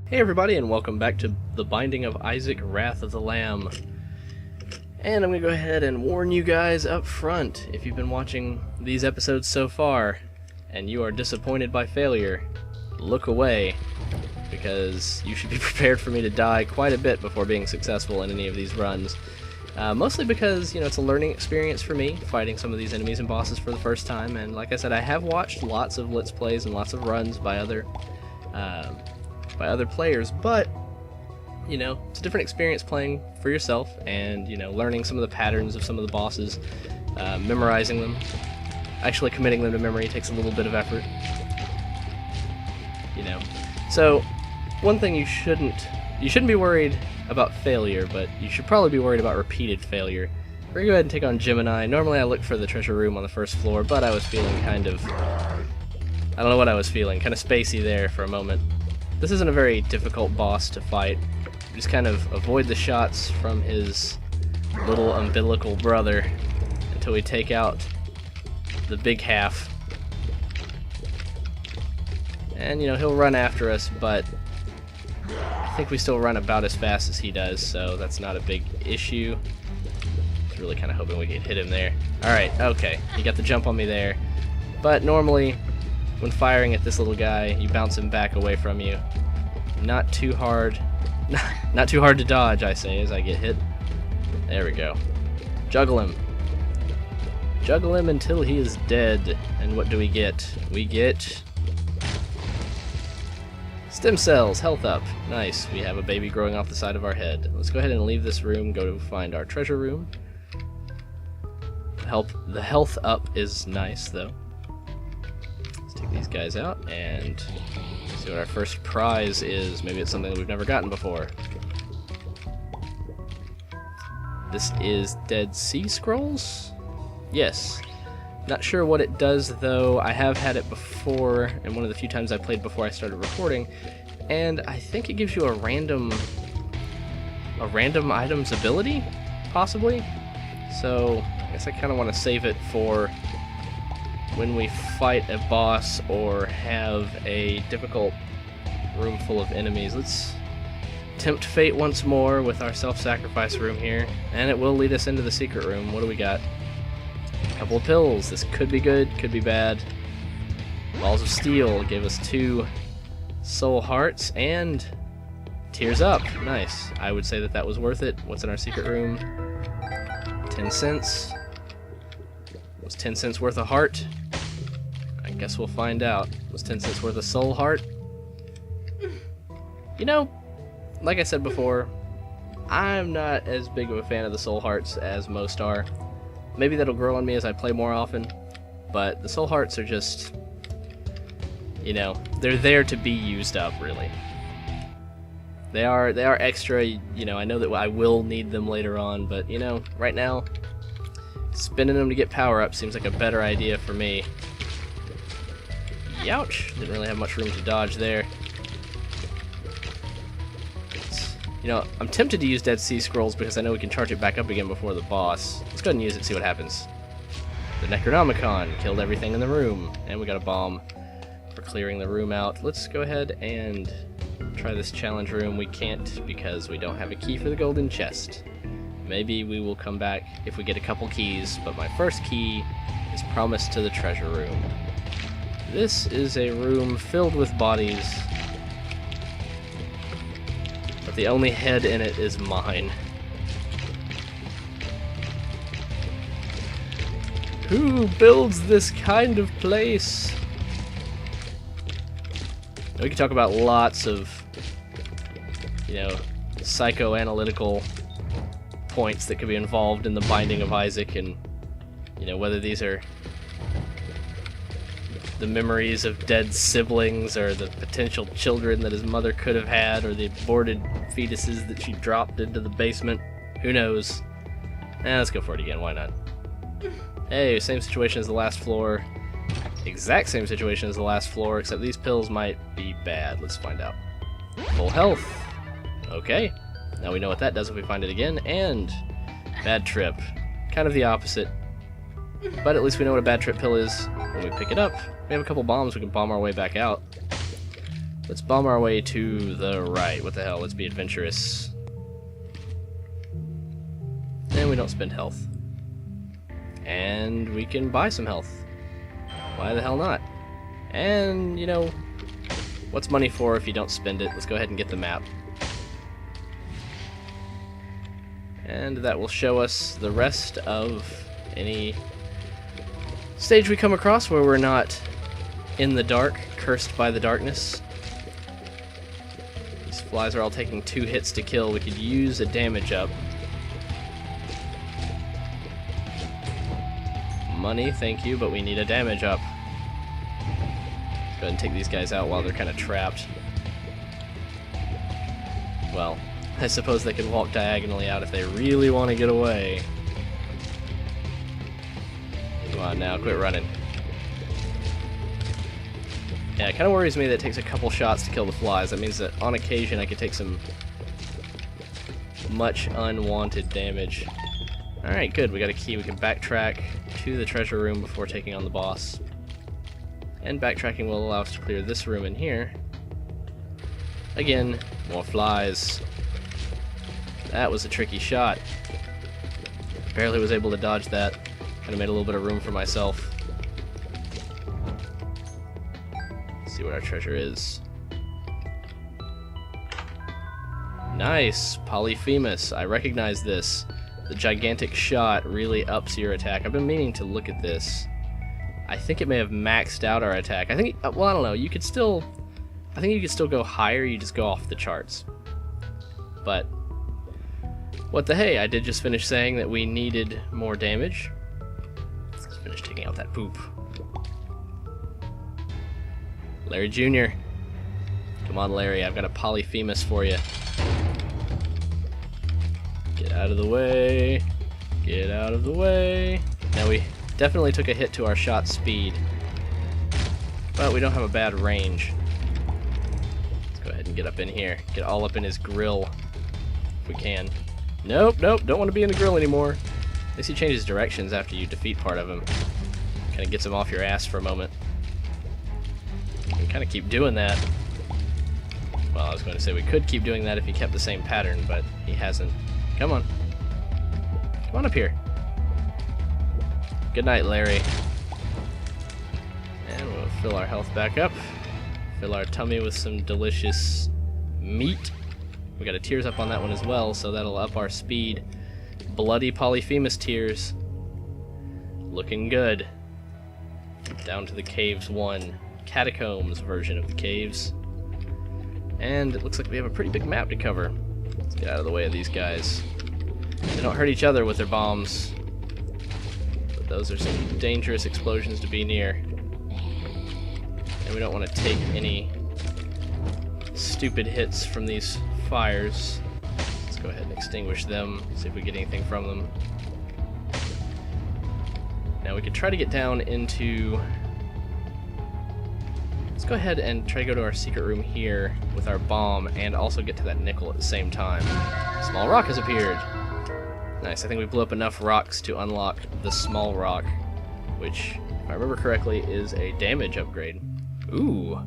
Hey everybody, and welcome back to The Binding of Isaac, Wrath of the Lamb. And I'm going to go ahead and warn you guys up front, if you've been watching these episodes so far, and you are disappointed by failure, look away, because you should be prepared for me to die quite a bit before being successful in any of these runs. Mostly because, it's a learning experience for me, fighting some of these enemies and bosses for the first time, and like I said, I have watched lots of Let's Plays and lots of runs by other players, but it's a different experience playing for yourself and learning some of the patterns of some of the bosses, memorizing them. Actually committing them to memory takes a little bit of effort. So one thing you shouldn't be worried about failure, but you should probably be worried about repeated failure. We're gonna go ahead and take on Gemini. Normally I look for the treasure room on the first floor, but I was feeling I don't know what I was feeling, kind of spacey there for a moment. This isn't a very difficult boss to fight. Just kind of avoid the shots from his little umbilical brother until we take out the big half. And, he'll run after us, but I think we still run about as fast as he does, so that's not a big issue. I was really kind of hoping we could hit him there. Alright, okay, you got the jump on me there. But normally, when firing at this little guy, you bounce him back away from you. Not too hard. Not too hard to dodge, I say, as I get hit. There we go. Juggle him. Juggle him until he is dead. And what do we get? We get stem cells, health up. Nice. We have a baby growing off the side of our head. Let's go ahead and leave this room, go to find our treasure room. The health up is nice, though. Take these guys out and see what our first prize is. Maybe it's something that we've never gotten before. This is Dead Sea Scrolls? Yes. Not sure what it does though. I have had it before, and one of the few times I played before I started recording, and I think it gives you a random item's ability, possibly? So I guess I kind of want to save it for when we fight a boss or have a difficult room full of enemies. Let's tempt fate once more with our self-sacrifice room here, and it will lead us into the secret room. What do we got? A couple of pills. This could be good, could be bad. Balls of Steel gave us 2 soul hearts and tears up. Nice. I would say that was worth it. What's in our secret room? 10 cents. Was 10 cents worth a heart? I guess we'll find out. Was 10 cents worth a soul heart? Like I said before, I'm not as big of a fan of the soul hearts as most are. Maybe that'll grow on me as I play more often, but the soul hearts are just, they're there to be used up, really. They are extra, I know that I will need them later on, but, right now, spending them to get power-up seems like a better idea for me. Youch! Didn't really have much room to dodge there. I'm tempted to use Dead Sea Scrolls because I know we can charge it back up again before the boss. Let's go ahead and use it and see what happens. The Necronomicon killed everything in the room, and we got a bomb for clearing the room out. Let's go ahead and try this challenge room. We can't because we don't have a key for the golden chest. Maybe we will come back if we get a couple keys, but my first key is promised to the treasure room. This is a room filled with bodies, but the only head in it is mine. Who builds this kind of place? We can talk about lots of, psychoanalytical points that could be involved in the binding of Isaac, and whether these are the memories of dead siblings or the potential children that his mother could have had, or the aborted fetuses that she dropped into the basement. Who knows? Let's go for it again, why not? Hey, same situation as the last floor. Exact same situation as the last floor, except these pills might be bad. Let's find out. Full health. Okay. Now we know what that does if we find it again. And bad trip. Kind of the opposite. But at least we know what a bad trip pill is when we pick it up. We have a couple bombs, we can bomb our way back out. Let's bomb our way to the right. What the hell? Let's be adventurous. And we don't spend health. And we can buy some health. Why the hell not? And, you know, what's money for if you don't spend it? Let's go ahead and get the map. And that will show us the rest of any stage we come across where we're not in the dark, cursed by the darkness. These flies are all taking 2 hits to kill. We could use a damage up. Money, thank you, but we need a damage up. Let's go ahead and take these guys out while they're kind of trapped. Well, I suppose they could walk diagonally out if they really want to get away. Come on now, quit running. Yeah, it kind of worries me that it takes a couple shots to kill the flies. That means that on occasion I could take some much unwanted damage. Alright, good. We got a key. We can backtrack to the treasure room before taking on the boss. And backtracking will allow us to clear this room in here. Again, more flies. That was a tricky shot. Barely was able to dodge that. Kind of made a little bit of room for myself. Let's see what our treasure is. Nice! Polyphemus. I recognize this. The gigantic shot really ups your attack. I've been meaning to look at this. I think it may have maxed out our attack. I think, well, I don't know. You could still, I think you could still go higher. You just go off the charts. But what the hey? I did just finish saying that we needed more damage. Let's finish taking out that poop. Larry Jr. Come on, Larry. I've got a Polyphemus for you. Get out of the way. Get out of the way. Now we definitely took a hit to our shot speed, but we don't have a bad range. Let's go ahead and get up in here. Get all up in his grill if we can. Nope, nope, don't want to be in the grill anymore. At least he changes directions after you defeat part of him. Kind of gets him off your ass for a moment. We can kind of keep doing that. Well, I was going to say we could keep doing that if he kept the same pattern, but he hasn't. Come on. Come on up here. Good night, Larry. And we'll fill our health back up. Fill our tummy with some delicious meat. We got a tears up on that one as well, so that'll up our speed. Bloody Polyphemus tears. Looking good. Down to the Caves 1. Catacombs version of the caves. And it looks like we have a pretty big map to cover. Let's get out of the way of these guys. They don't hurt each other with their bombs. But those are some dangerous explosions to be near. And we don't want to take any stupid hits from these fires. Let's go ahead and extinguish them, see if we get anything from them. Now we could try to get down into... Let's go ahead and try to go to our secret room here with our bomb and also get to that nickel at the same time. Small rock has appeared. Nice, I think we blew up enough rocks to unlock the small rock, which, if I remember correctly, is a damage upgrade. Ooh.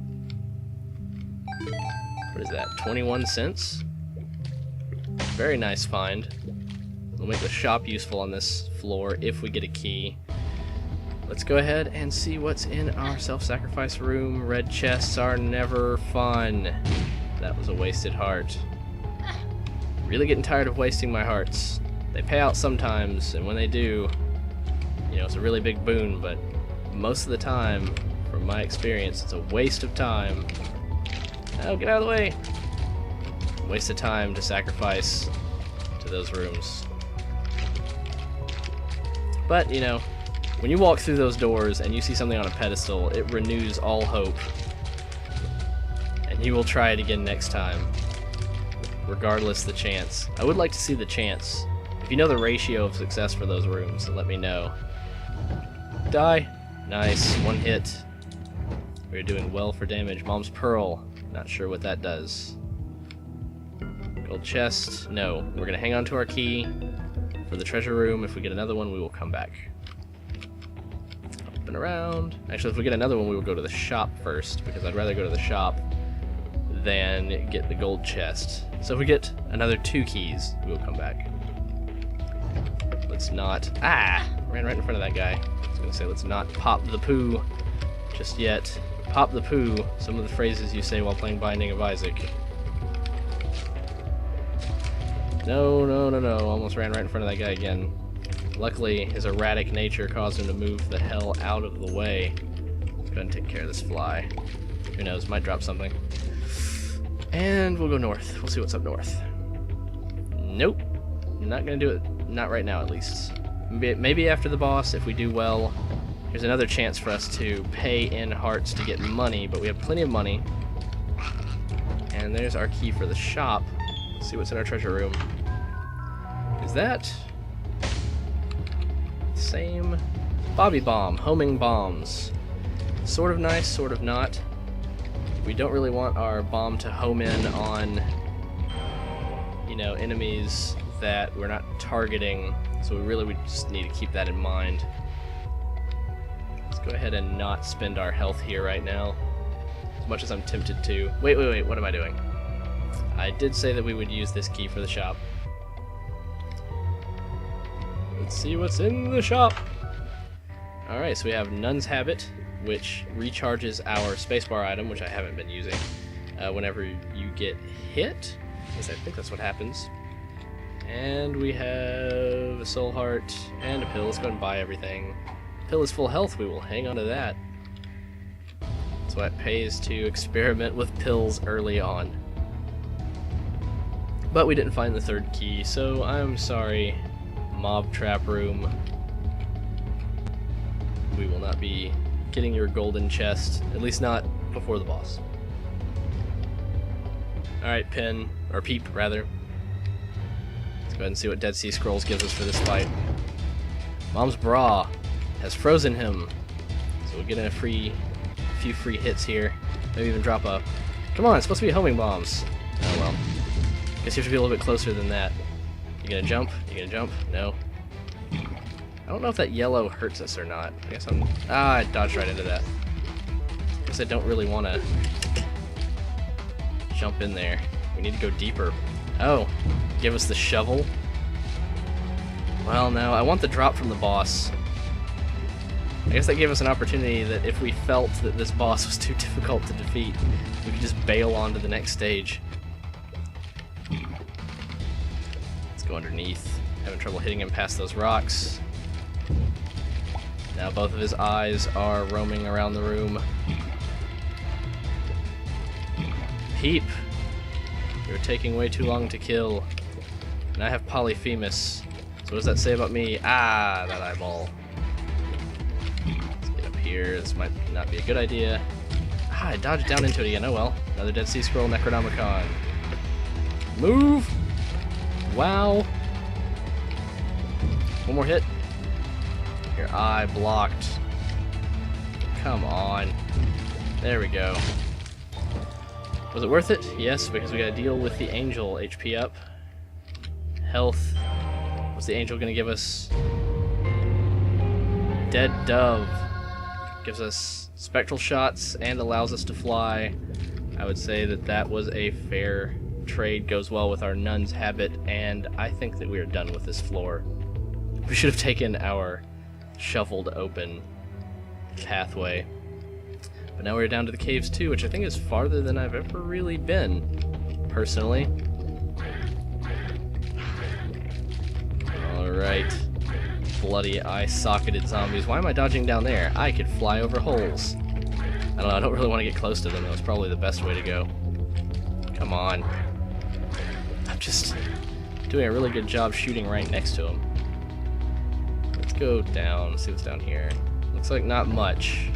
What is that, 21 cents? Very nice find. We'll make the shop useful on this floor if we get a key. Let's go ahead and see what's in our self-sacrifice room. Red chests are never fun. That was a wasted heart. Really getting tired of wasting my hearts. They pay out sometimes, and when they do, you know, it's a really big boon, but most of the time, from my experience, it's a waste of time. Oh, get out of the way! Waste of time to sacrifice to those rooms. But, you know, when you walk through those doors and you see something on a pedestal, it renews all hope. And you will try it again next time, regardless the chance. I would like to see the chance. If you know the ratio of success for those rooms, then let me know. Die. Nice. One hit. We're doing well for damage. Mom's Pearl. Not sure what that does. Gold chest. No. We're going to hang on to our key for the treasure room. If we get another one, we will come back. Up and around. Actually, if we get another one, we will go to the shop first, because I'd rather go to the shop than get the gold chest. So if we get another 2 keys, we'll come back. Let's not... Ran right in front of that guy. I was going to say, let's not pop the poo just yet. Pop the poo, some of the phrases you say while playing Binding of Isaac. No, no, no, no. Almost ran right in front of that guy again. Luckily, his erratic nature caused him to move the hell out of the way. Let's go ahead and take care of this fly. Who knows, might drop something. And we'll go north. We'll see what's up north. Nope. Not gonna do it. Not right now, at least. Maybe after the boss, if we do well. Here's another chance for us to pay in hearts to get money, but we have plenty of money. And there's our key for the shop. Let's see what's in our treasure room. Is that... same... Bobby Bomb. Homing bombs. Sort of nice, sort of not. We don't really want our bomb to home in on, you know, enemies that we're not targeting, so we just need to keep that in mind. Let's go ahead and not spend our health here right now, as much as I'm tempted to. Wait, what am I doing? I did say that we would use this key for the shop. Let's see what's in the shop. Alright, so we have Nun's Habit, which recharges our spacebar item, which I haven't been using, whenever you get hit. Yes, I think that's what happens. And we have a soul heart and a pill. Let's go ahead and buy everything. Pill is full health. We will hang on to that. That's why it pays to experiment with pills early on. But we didn't find the 3rd key, so I'm sorry, Mob Trap Room. We will not be getting your golden chest, at least not before the boss. Alright, Pin, or Peep, rather. Let's go ahead and see what Dead Sea Scrolls gives us for this fight. Mom's bra has frozen him, so we'll get in a few free hits here. Maybe even drop a... Come on, it's supposed to be homing bombs. Oh well. Guess you have to be a little bit closer than that. You gonna jump? You gonna jump? No. I don't know if that yellow hurts us or not. I guess I'm... I dodged right into that. Guess I don't really want to jump in there. We need to go deeper. Oh, give us the shovel? Well, no, I want the drop from the boss. I guess that gave us an opportunity that if we felt that this boss was too difficult to defeat, we could just bail on to the next stage. Let's go underneath. Having trouble hitting him past those rocks. Now both of his eyes are roaming around the room. Peep! You're taking way too long to kill. And I have Polyphemus. So what does that say about me? Ah, that eyeball. Let's get up here. This might not be a good idea. Ah, I dodged down into it again. Oh well. Another Dead Sea Scroll Necronomicon. Move! Wow. One more hit. Your eye blocked. Come on. There we go. Was it worth it? Yes, because we gotta deal with the angel. HP up. Health. What's the angel gonna give us? Dead Dove. Gives us spectral shots and allows us to fly. I would say that that was a fair trade. Goes well with our Nun's Habit, and I think that we are done with this floor. We should have taken our shoveled open pathway. But now we're down to the caves too, which I think is farther than I've ever really been, personally. Alright. Bloody eye-socketed zombies. Why am I dodging down there? I could fly over holes. I don't know, I don't really want to get close to them. That was probably the best way to go. Come on. I'm just doing a really good job shooting right next to them. Let's go down, see what's down here. Looks like not much.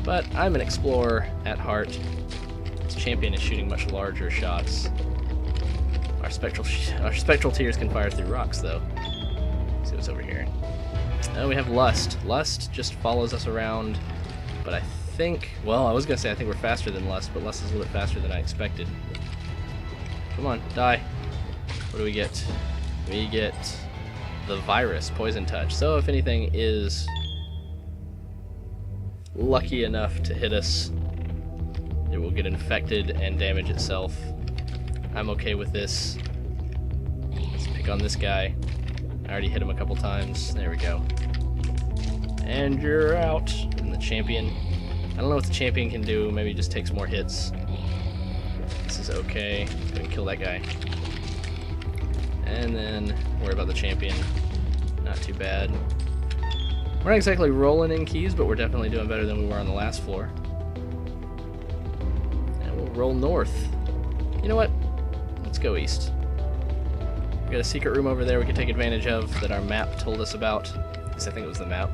But I'm an explorer at heart. This champion is shooting much larger shots. Our spectral tears can fire through rocks, though. Let's see what's over here. Oh, we have Lust. Lust just follows us around, but I think... Well, I was going to say I think we're faster than Lust, but Lust is a little bit faster than I expected. Come on, die. What do we get? We get the virus, Poison Touch. So if anything is lucky enough to hit us, it will get infected and damage itself. I'm okay with this. Let's pick on this guy. I already hit him a couple times. There we go. And you're out. And the champion. I don't know what the champion can do. Maybe it just takes more hits. This is okay. Go ahead and kill that guy. And then worry about the champion. Not too bad. We're not exactly rolling in keys, but we're definitely doing better than we were on the last floor. And we'll roll north. You know what? Let's go east. We got a secret room over there we can take advantage of that our map told us about. At least I think it was the map.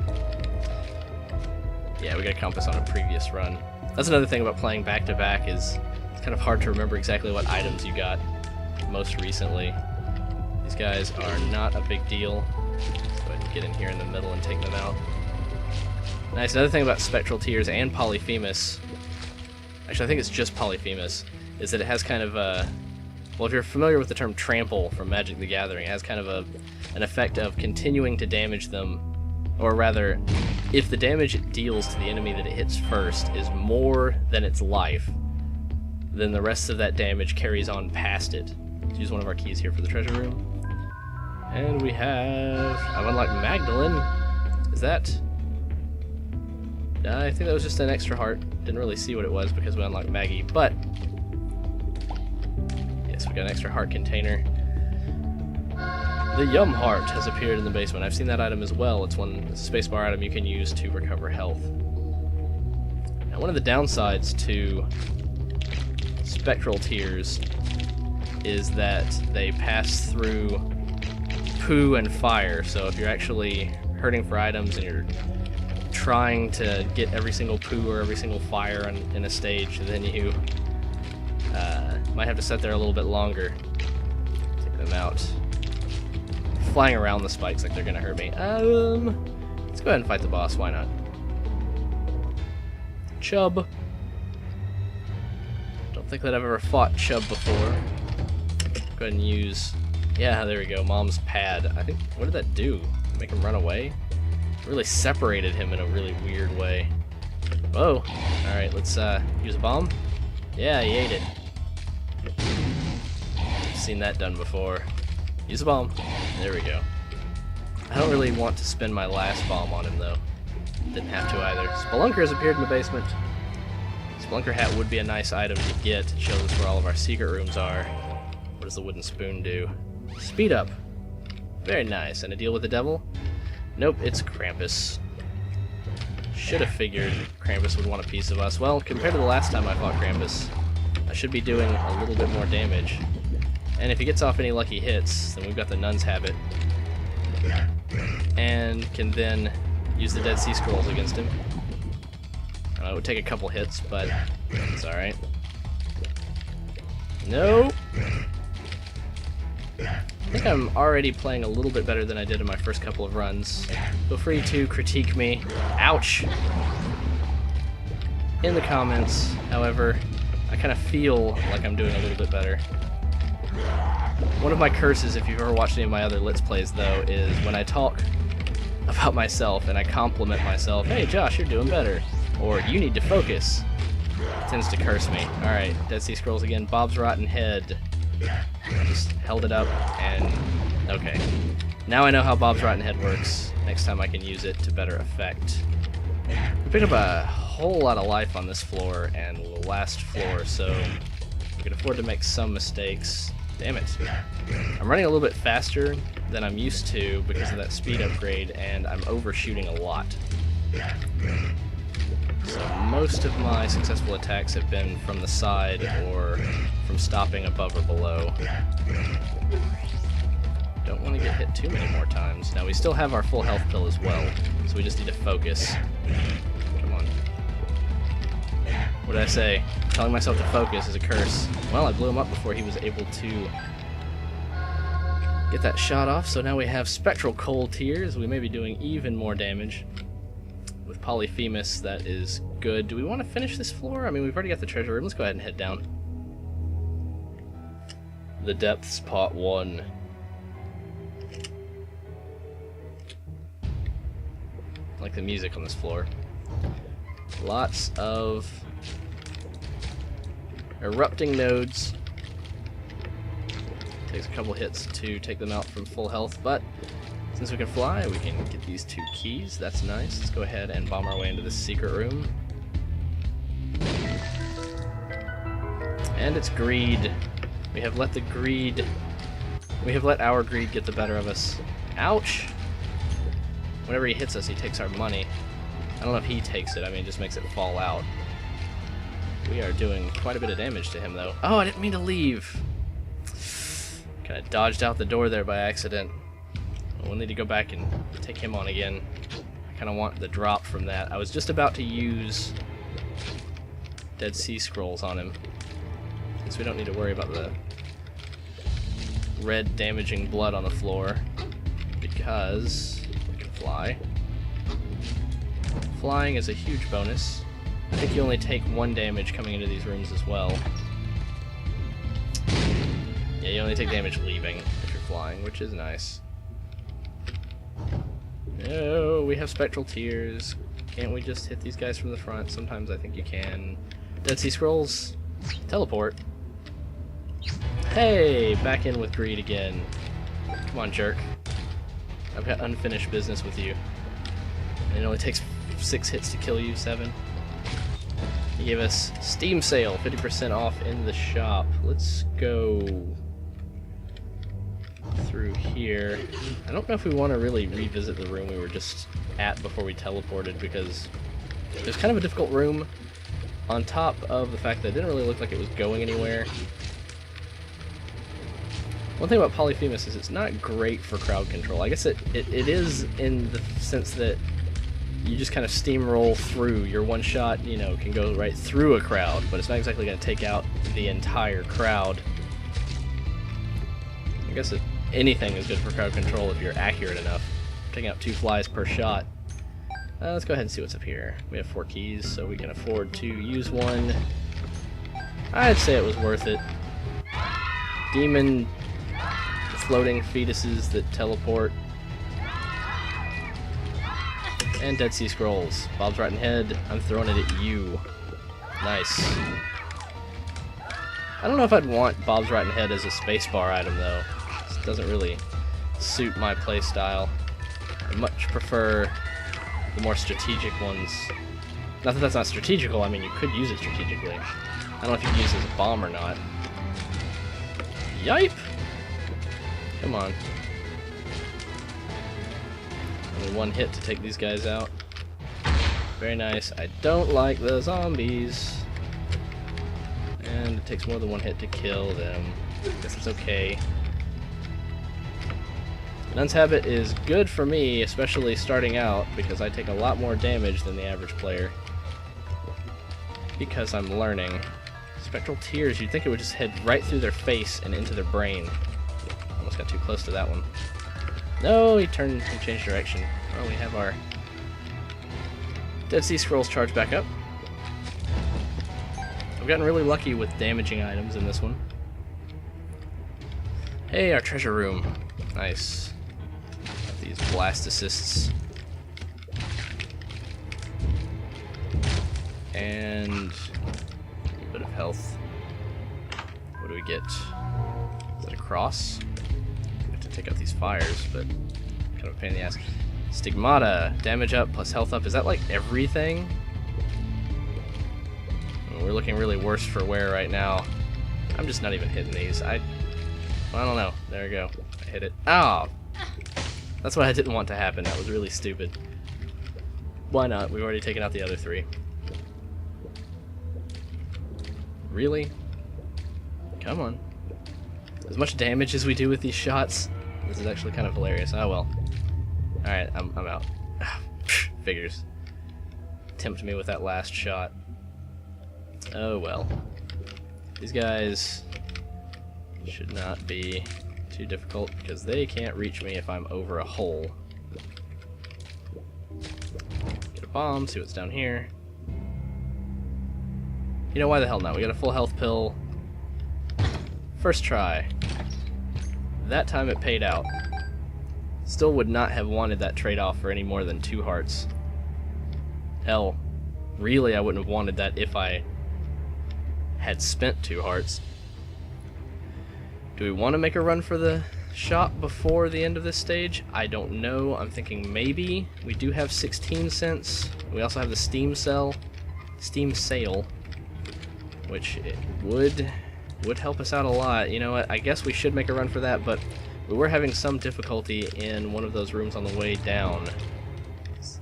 Yeah, we got a compass on a previous run. That's another thing about playing back-to-back is it's kind of hard to remember exactly what items you got most recently. These guys are not a big deal. Let's go ahead and get in here in the middle and take them out. Nice. Another thing about Spectral Tears and Polyphemus, actually I think it's just Polyphemus, is that it has kind of a, well, if you're familiar with the term trample from Magic the Gathering, it has kind of an effect of continuing to damage them, or rather, if the damage it deals to the enemy that it hits first is more than its life, then the rest of that damage carries on past it. Let's use one of our keys here for the treasure room. And we have... I've unlocked Magdalene. Is that... I think that was just an extra heart. Didn't really see what it was because we unlocked Maggie, but... Yes, we got an extra heart container. The Yum Heart has appeared in the basement. I've seen that item as well. It's a spacebar item you can use to recover health. Now, one of the downsides to Spectral Tears is that they pass through poo and fire, so if you're actually hurting for items and you're trying to get every single poo or every single fire in a stage, then you might have to sit there a little bit longer. Take them out. Flying around the spikes like they're gonna hurt me. Let's go ahead and fight the boss, why not? Chub. Don't think that I've ever fought Chub before. Go ahead and use... Yeah, there we go, Mom's pad. I think, what did that do? Make him run away? It really separated him in a really weird way. Whoa. Alright, let's use a bomb. Yeah, he ate it. I've seen that done before. Use a bomb. There we go. I don't really want to spend my last bomb on him, though. Didn't have to either. Spelunker has appeared in the basement. Spelunker hat would be a nice item to get. It shows us where all of our secret rooms are. What does the wooden spoon do? Speed up. Very nice. And a deal with the devil? Nope, it's Krampus. Should have figured Krampus would want a piece of us. Well, compared to the last time I fought Krampus, I should be doing a little bit more damage. And if he gets off any lucky hits, then we've got the Nun's Habit. And can then use the Dead Sea Scrolls against him. It would take a couple hits, but it's alright. No! I think I'm already playing a little bit better than I did in my first couple of runs. Feel free to critique me. Ouch! In the comments, however, I kind of feel like I'm doing a little bit better. One of my curses, if you've ever watched any of my other Let's Plays, though, is when I talk about myself and I compliment myself, hey Josh, you're doing better, or you need to focus, it tends to curse me. Alright, Dead Sea Scrolls again. Bob's Rotten Head. I just held it up and... okay. Now I know how Bob's Rotten Head works. Next time I can use it to better effect. We picked up a whole lot of life on this floor and the last floor, so we can afford to make some mistakes. Damn it. I'm running a little bit faster than I'm used to because of that speed upgrade, and I'm overshooting a lot. So most of my successful attacks have been from the side or from stopping above or below. Don't want to get hit too many more times. Now we still have our full health pill as well, so we just need to focus. Come on. What did I say? Telling myself to focus is a curse. Well, I blew him up before he was able to get that shot off, so now we have Spectral Cold Tears. We may be doing even more damage. With Polyphemus, that is good. Do we want to finish this floor? I mean, we've already got the treasure room. Let's go ahead and head down. The Depths, Part 1. I like the music on this floor. Lots of erupting nodes. Takes a couple hits to take them out from full health, but since we can fly, we can get these 2 keys. That's nice. Let's go ahead and bomb our way into this secret room. And it's greed. We have let our greed get the better of us. Ouch! Whenever he hits us, he takes our money. I don't know if he takes it, I mean, it just makes it fall out. We are doing quite a bit of damage to him, though. Oh, I didn't mean to leave! Kind of dodged out the door there by accident. We'll need to go back and take him on again. I kind of want the drop from that. I was just about to use Dead Sea Scrolls on him, since we don't need to worry about the red damaging blood on the floor, because we can fly. Flying is a huge bonus. I think you only take 1 damage coming into these rooms as well. Yeah, you only take damage leaving if you're flying, which is nice. No, we have spectral tears. Can't we just hit these guys from the front? Sometimes I think you can. Dead Sea Scrolls. Teleport. Hey, back in with greed again. Come on, jerk. I've got unfinished business with you. And it only takes 6 hits to kill you, 7. He gave us Steam Sale, 50% off in the shop. Let's go through here. I don't know if we want to really revisit the room we were just at before we teleported, because it was kind of a difficult room, on top of the fact that it didn't really look like it was going anywhere. One thing about Polyphemus is it's not great for crowd control. I guess it is in the sense that you just kind of steamroll through. Your one shot, you know, can go right through a crowd, but it's not exactly going to take out the entire crowd. I guess anything is good for crowd control if you're accurate enough. Taking out 2 flies per shot. Let's go ahead and see what's up here. We have 4 keys, so we can afford to use one. I'd say it was worth it. Demon floating fetuses that teleport. And Dead Sea Scrolls. Bob's Rotten Head, I'm throwing it at you. Nice. I don't know if I'd want Bob's Rotten Head as a spacebar item, though. It doesn't really suit my playstyle. I much prefer the more strategic ones. Not that that's not strategical, I mean, you could use it strategically. I don't know if you can use it as a bomb or not. Yipe! Come on. Only 1 hit to take these guys out. Very nice. I don't like the zombies. And it takes more than 1 hit to kill them. Guess it's okay. Nun's Habit is good for me, especially starting out, because I take a lot more damage than the average player. Because I'm learning. Spectral Tears, you'd think it would just head right through their face and into their brain. Almost got too close to that one. No, he turned and changed direction. Oh, we have our Dead Sea Scrolls charged back up. I've gotten really lucky with damaging items in this one. Hey, our treasure room. Nice. Got these blast assists. And a bit of health. What do we get? Is that a cross? We have to take out these fires, but kind of a pain in the ass. Stigmata, damage up plus health up. Is that like everything? We're looking really worse for wear right now. I'm just not even hitting these. I don't know. There we go. I hit it. Oh! That's what I didn't want to happen. That was really stupid. Why not? We've already taken out the other 3. Really? Come on. As much damage as we do with these shots, this is actually kind of hilarious. Oh well. Alright, I'm out. Figures. Tempt me with that last shot. Oh well. These guys should not be too difficult because they can't reach me if I'm over a hole. Get a bomb, see what's down here. You know, why the hell not? We got a full health pill. First try. That time it paid out. Still would not have wanted that trade-off for any more than 2 hearts. Hell, really I wouldn't have wanted that if I had spent 2 hearts. Do we want to make a run for the shop before the end of this stage? I don't know. I'm thinking maybe. We do have 16 cents. We also have the Steam sale, which it would help us out a lot. You know what? I guess we should make a run for that, but we were having some difficulty in one of those rooms on the way down.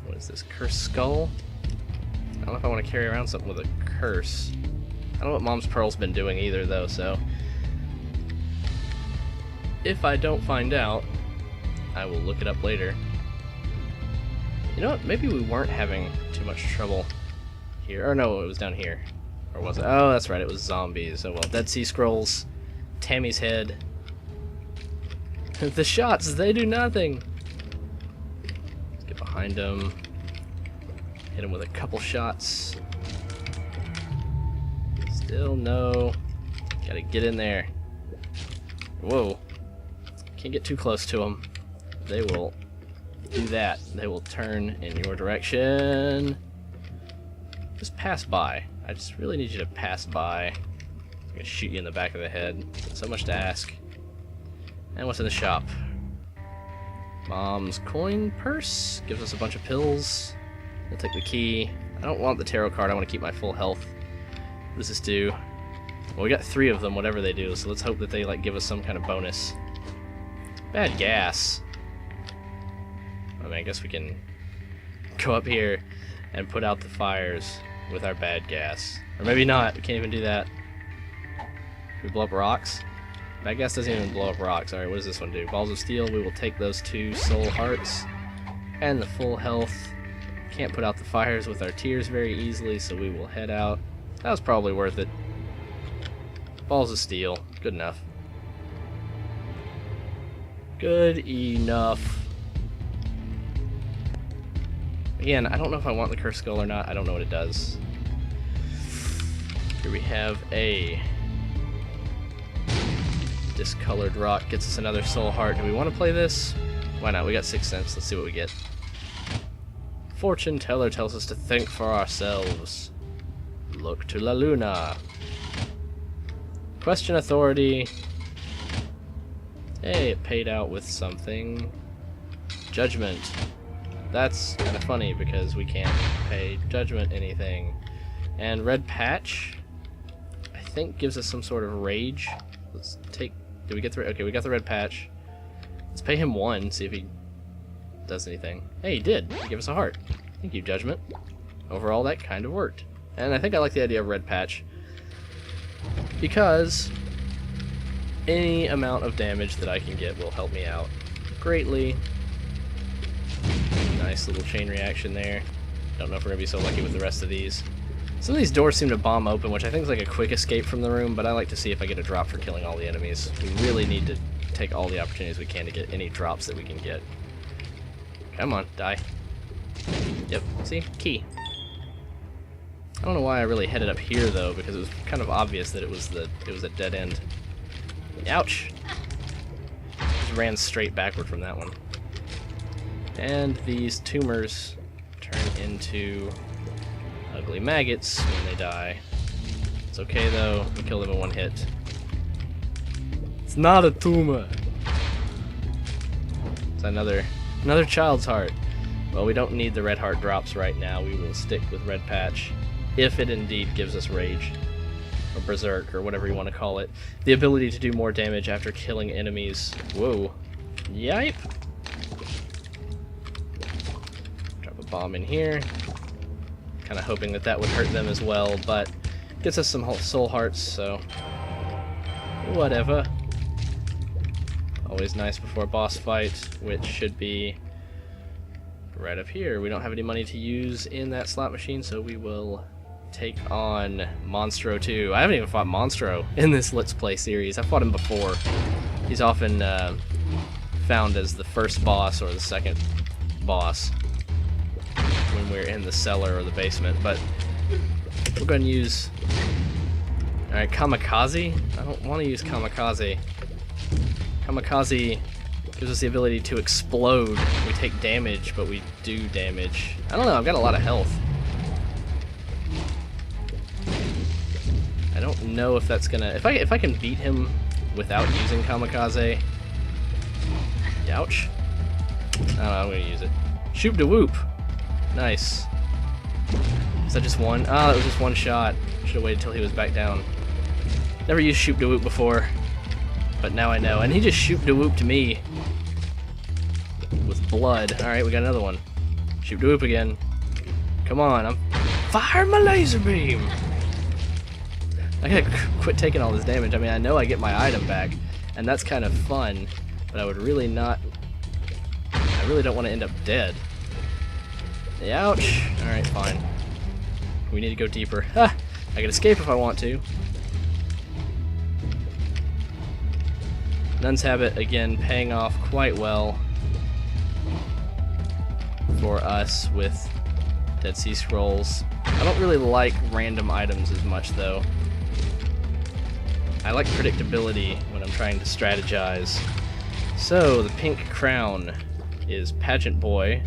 What is this? Cursed skull? I don't know if I want to carry around something with a curse. I don't know what Mom's Pearl's been doing either, though, so if I don't find out, I will look it up later. You know what? Maybe we weren't having too much trouble here. Or no, it was down here. Or was it? Oh, that's right, it was zombies. Oh well, Dead Sea Scrolls, Tammy's head. The shots, they do nothing. Let's get behind him. Hit him with a couple shots. Still no. Gotta get in there. Whoa. Can't get too close to them. They will do that. They will turn in your direction. Just pass by. I just really need you to pass by. I'm gonna shoot you in the back of the head. So much to ask. And what's in the shop? Mom's coin purse gives us a bunch of pills. We'll take the key. I don't want the tarot card. I want to keep my full health. What does this do? Well, we got 3 of them, whatever they do. So let's hope that they like give us some kind of bonus. Bad gas. I mean, I guess we can go up here and put out the fires with our bad gas. Or maybe not. We can't even do that. We blow up rocks? Bad gas doesn't even blow up rocks. Alright, what does this one do? Balls of steel. We will take those 2 soul hearts and the full health. Can't put out the fires with our tears very easily, so we will head out. That was probably worth it. Balls of steel. Good enough. Good enough. Again, I don't know if I want the cursed skull or not. I don't know what it does. Here we have a discolored rock. Gets us another soul heart. Do we want to play this? Why not? We got 6 cents. Let's see what we get. Fortune teller tells us to think for ourselves. Look to La Luna. Question authority. Hey, it paid out with something. Judgment. That's kind of funny because we can't pay Judgment anything. And red patch, I think, gives us some sort of rage. Let's take. Did we get the? Okay, we got the red patch. Let's pay him 1. See if he does anything. Hey, he did. He gave us a heart. Thank you, Judgment. Overall, that kind of worked. And I think I like the idea of red patch because any amount of damage that I can get will help me out greatly. Nice little chain reaction there. Don't know if we're going to be so lucky with the rest of these. Some of these doors seem to bomb open, which I think is like a quick escape from the room, but I like to see if I get a drop for killing all the enemies. We really need to take all the opportunities we can to get any drops that we can get. Come on, die. Yep, see? Key. I don't know why I really headed up here though, because it was kind of obvious that it was a dead end. Ouch! Just ran straight backward from that one. And these tumors turn into ugly maggots when they die. It's okay though, we kill them in 1 hit. It's not a tumor! It's another child's heart. Well, we don't need the red heart drops right now. We will stick with red patch if it indeed gives us rage. Or berserk, or whatever you want to call it. The ability to do more damage after killing enemies. Whoa. Yipe! Drop a bomb in here. Kind of hoping that that would hurt them as well, but gets us some soul hearts, so whatever. Always nice before a boss fight, which should be right up here. We don't have any money to use in that slot machine, so we will take on Monstro 2. I haven't even fought Monstro in this Let's Play series. I've fought him before. He's often found as the first boss or the second boss when we're in the cellar or the basement, but we're going to use... Alright, Kamikaze? I don't want to use Kamikaze. Kamikaze gives us the ability to explode. We take damage, but we do damage. I don't know, I've got a lot of health. I don't know if that's gonna... If I can beat him without using Kamikaze... Ouch. I don't know, I'm gonna use it. Shoop de whoop! Nice. Is that just one? Oh, that was just one shot. Should have waited till he was back down. Never used shoop de whoop before, but now I know. And he just shoop de whooped me with blood. Alright, we got another one. Shoop de whoop again. Come on, fire my laser beam! I gotta quit taking all this damage. I mean, I know I get my item back, and that's kind of fun, but I would really not... I really don't want to end up dead. Ouch! Alright, fine. We need to go deeper. Ha! I can escape if I want to. Nun's Habit, again, paying off quite well for us with Dead Sea Scrolls. I don't really like random items as much, though. I like predictability when I'm trying to strategize. So, the pink crown is Pageant Boy,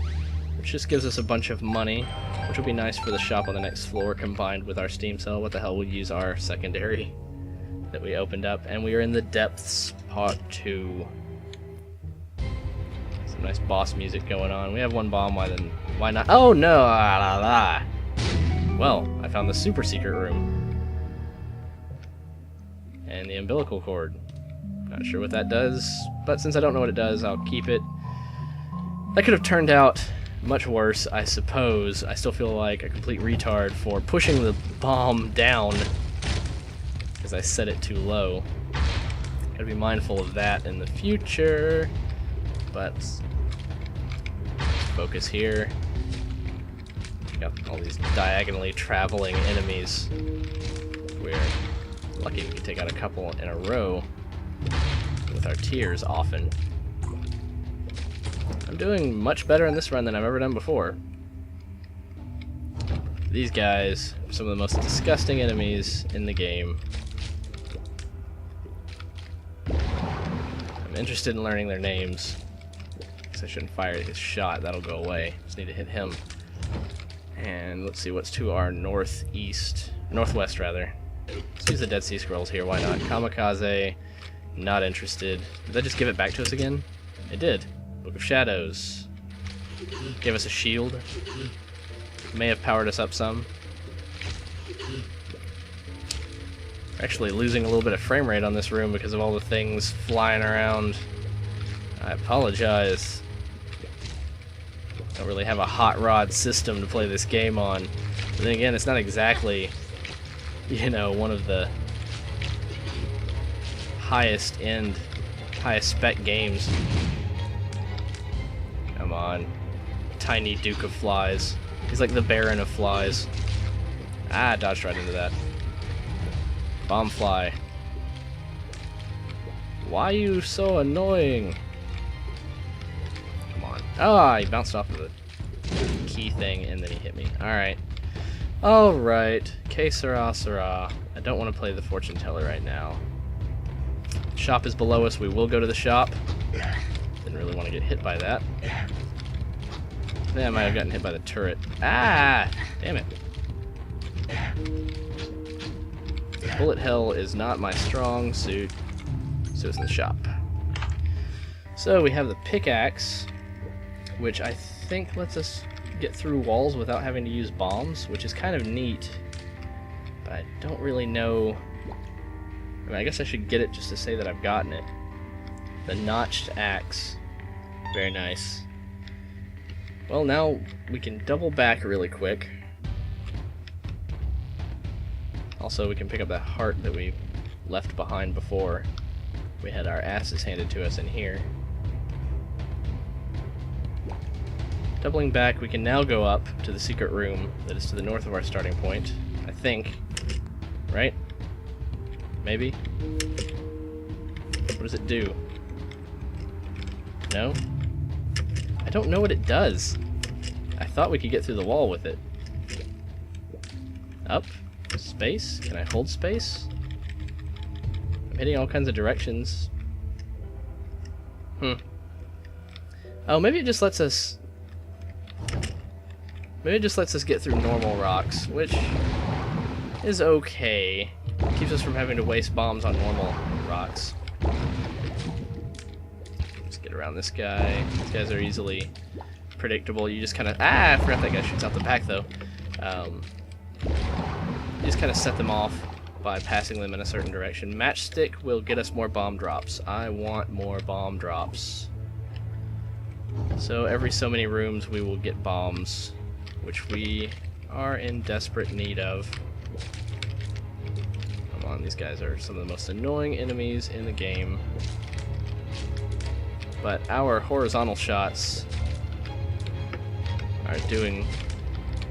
which just gives us a bunch of money, which will be nice for the shop on the next floor combined with our Steam sale. What the hell, we'll use our secondary that we opened up, and we are in the Depths Part 2. Some nice boss music going on. We have one bomb, why not? Oh no! Well, I found the super secret room. And the umbilical cord. Not sure what that does, but since I don't know what it does, I'll keep it. That could have turned out much worse, I suppose. I still feel like a complete retard for pushing the bomb down because I set it too low. Gotta be mindful of that in the future, but let's focus here. Got all these diagonally traveling enemies. We're lucky we can take out a couple in a row with our tears often. I'm doing much better in this run than I've ever done before. These guys are some of the most disgusting enemies in the game. I'm interested in learning their names. Guess I shouldn't fire his shot, that'll go away. Just need to hit him. And let's see what's to our northwest rather. Let's use the Dead Sea Scrolls here, why not? Kamikaze, not interested. Did that just give it back to us again? It did. Book of Shadows. Gave us a shield. May have powered us up some. Actually losing a little bit of frame rate on this room because of all the things flying around. I apologize. Don't really have a hot rod system to play this game on. But then again, it's not exactly, you know, one of the highest spec games. Come on. Tiny Duke of Flies. He's like the Baron of Flies. Ah, dodged right into that. Bomb fly. Why are you so annoying? Come on. Ah, he bounced off of the key thing and then he hit me. Alright. Alright. Que sera, sera. I don't want to play the fortune teller right now. Shop is below us. We will go to the shop. Didn't really want to get hit by that. Yeah, I might have gotten hit by the turret. Ah! Damn it. Bullet hell is not my strong suit, so it's in the shop. So we have the pickaxe, which I think lets us get through walls without having to use bombs, which is kind of neat, but I don't really know. I mean, I guess I should get it just to say that I've gotten it. The notched axe. Very nice. Well, now we can double back really quick. Also, we can pick up that heart that we left behind before we had our asses handed to us in here. Doubling back, we can now go up to the secret room that is to the north of our starting point, I think. Right? Maybe? What does it do? No? I don't know what it does. I thought we could get through the wall with it. Up? Space? Can I hold space? I'm hitting all kinds of directions. Oh, maybe it just lets us... Maybe it just lets us get through normal rocks, which is okay. Keeps us from having to waste bombs on normal rocks. Just get around this guy. These guys are easily predictable. You just kind of... I forgot that guy shoots out the back, though. You just kind of set them off by passing them in a certain direction. Matchstick will get us more bomb drops. I want more bomb drops. So every so many rooms we will get bombs, which we are in desperate need of. Come on, these guys are some of the most annoying enemies in the game. But our horizontal shots are doing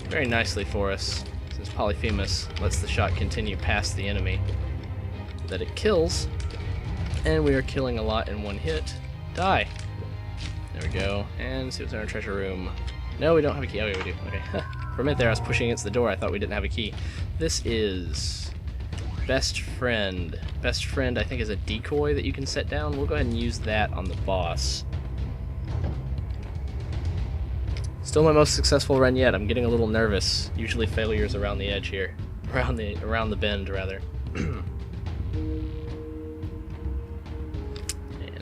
very nicely for us, since Polyphemus lets the shot continue past the enemy that it kills, and we are killing a lot in one hit. Die! There we go, and see what's in our treasure room. No, we don't have a key. Oh, yeah, we do. Okay. For a minute there, I was pushing against the door. I thought we didn't have a key. This is Best Friend. Best Friend, I think, is a decoy that you can set down. We'll go ahead and use that on the boss. Still my most successful run yet. I'm getting a little nervous. Usually failures around the edge here. Around the bend, rather. And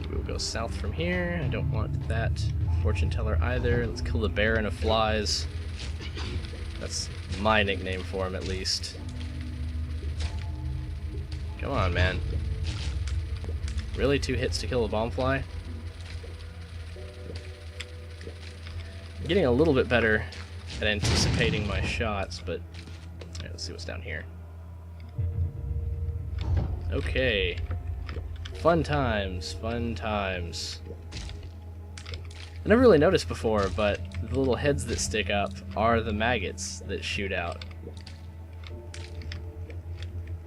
we'll go south from here. I don't want that fortune teller either. Let's kill the Baron of Flies. That's my nickname for him, at least. Come on, man. Really? 2 hits to kill a bombfly? I'm getting a little bit better at anticipating my shots, but right, let's see what's down here. Okay. Fun times, fun times. I never really noticed before, but the little heads that stick up are the maggots that shoot out.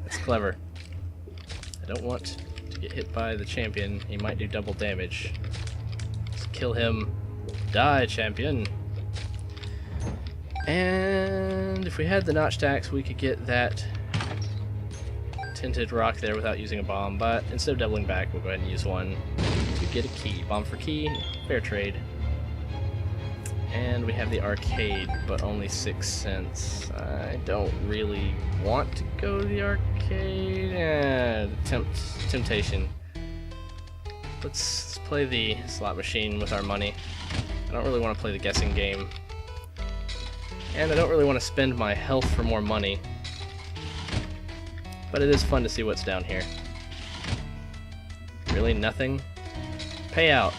That's clever. I don't want to get hit by the champion. He might do double damage. Let's kill him. Die, champion. And if we had the notched axe, we could get that tinted rock there without using a bomb, but instead of doubling back, we'll go ahead and use one to get a key. Bomb for key, fair trade. And we have the arcade, but only 6 cents. I don't really want to go to the arcade. Temptation. Let's play the slot machine with our money. I don't really want to play the guessing game. And I don't really want to spend my health for more money. But it is fun to see what's down here. Really? Nothing? Payout.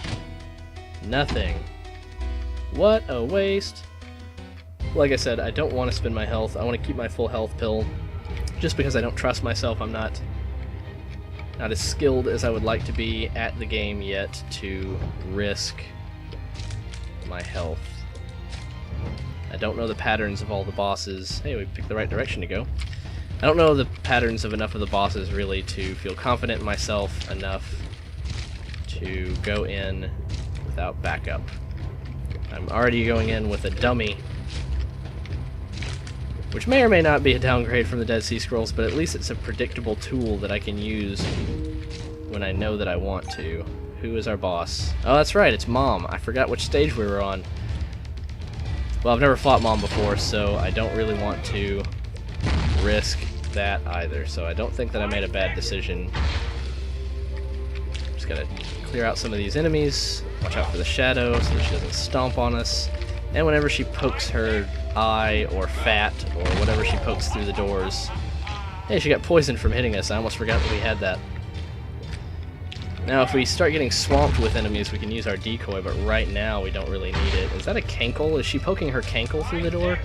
Nothing. What a waste. Like I said, I don't want to spend my health. I want to keep my full health pill. Just because I don't trust myself. I'm not as skilled as I would like to be at the game yet to risk my health. I don't know the patterns of all the bosses. Hey, we picked the right direction to go. I don't know the patterns of enough of the bosses really to feel confident in myself enough to go in without backup. I'm already going in with a dummy, which may or may not be a downgrade from the Dead Sea Scrolls, but at least it's a predictable tool that I can use when I know that I want to. Who is our boss? Oh, that's right, it's Mom. I forgot which stage we were on. Well, I've never fought Mom before, so I don't really want to risk that either, so I don't think that I made a bad decision. Just gotta clear out some of these enemies, watch out for the shadow so that she doesn't stomp on us, and whenever she pokes her eye or fat or whatever she pokes through the doors... Hey, she got poisoned from hitting us. I almost forgot that we had that. Now, if we start getting swamped with enemies, we can use our decoy, but right now we don't really need it. Is that a cankle? Is she poking her cankle through the door?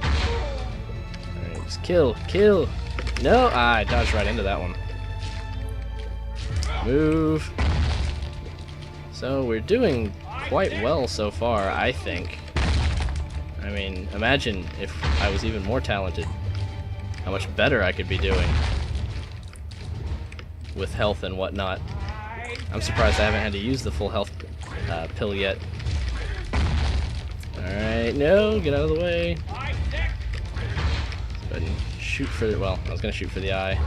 Alright, just kill, kill! No! Ah, I dodged right into that one. Move! So, we're doing quite well so far, I think. I mean, imagine if I was even more talented. How much better I could be doing. With health and whatnot. I'm surprised I haven't had to use the full health pill yet. Alright, no, get out of the way. Let's go ahead and shoot for the, well, I was going to shoot for the eye,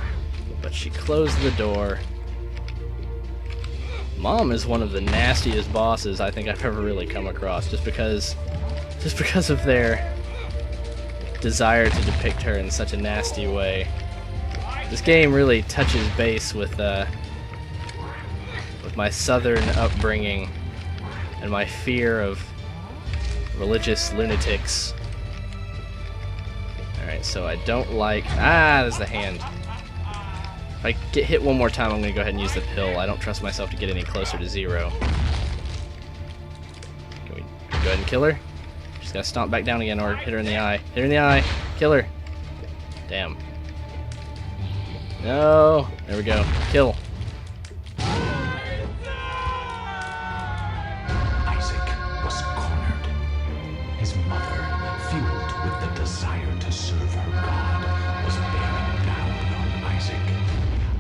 but she closed the door. Mom is one of the nastiest bosses I think I've ever really come across, just because of their desire to depict her in such a nasty way. This game really touches base with my southern upbringing and my fear of religious lunatics. Alright, so I don't like... Ah, there's the hand. If I get hit one more time, I'm going to go ahead and use the pill. I don't trust myself to get any closer to 0. Can we go ahead and kill her? Just gotta stomp back down again or hit her in the eye. Hit her in the eye. Kill her. Damn. No. There we go. Kill. Isaac was cornered. His mother, fueled with the desire to serve her God, was bearing down on Isaac.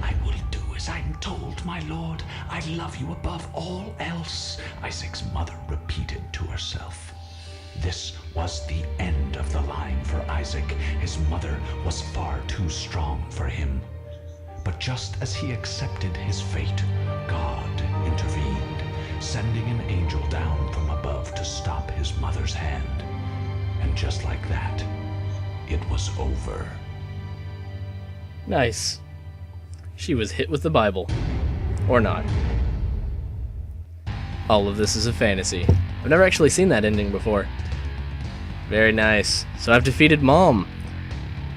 I will do as I'm told, my lord. I love you above all else, Isaac's mother repeated to herself. This was the end of the line for Isaac. His mother was far too strong for him. But just as he accepted his fate, God intervened, sending an angel down from above to stop his mother's hand. And just like that, it was over. Nice. She was hit with the Bible. Or not. All of this is a fantasy. I've never actually seen that ending before. Very nice. So I've defeated Mom.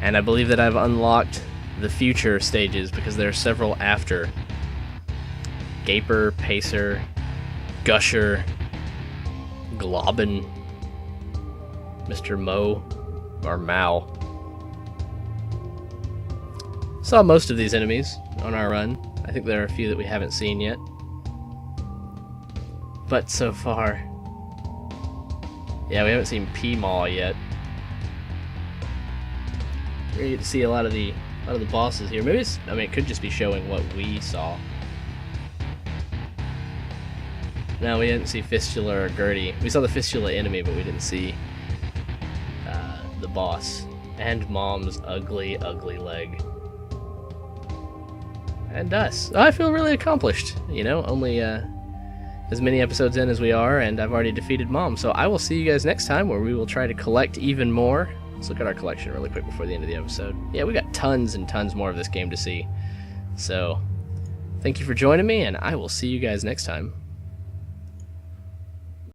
And I believe that I've unlocked the future stages because there are several after. Gaper, Pacer, Gusher, Globin, Mr. Mo, or Mao. Saw most of these enemies on our run. I think there are a few that we haven't seen yet. But so far... Yeah, we haven't seen P-Maw yet. We're gonna get to see a lot of the bosses here. Maybe it's, I mean, it could just be showing what we saw. No, we didn't see Fistula or Gertie. We saw the Fistula enemy, but we didn't see the boss. And Mom's ugly, ugly leg. And us. I feel really accomplished. You know, only as many episodes in as we are, and I've already defeated Mom. So I will see you guys next time, where we will try to collect even more. Let's look at our collection really quick before the end of the episode. Yeah, we got tons and tons more of this game to see. So, thank you for joining me, and I will see you guys next time.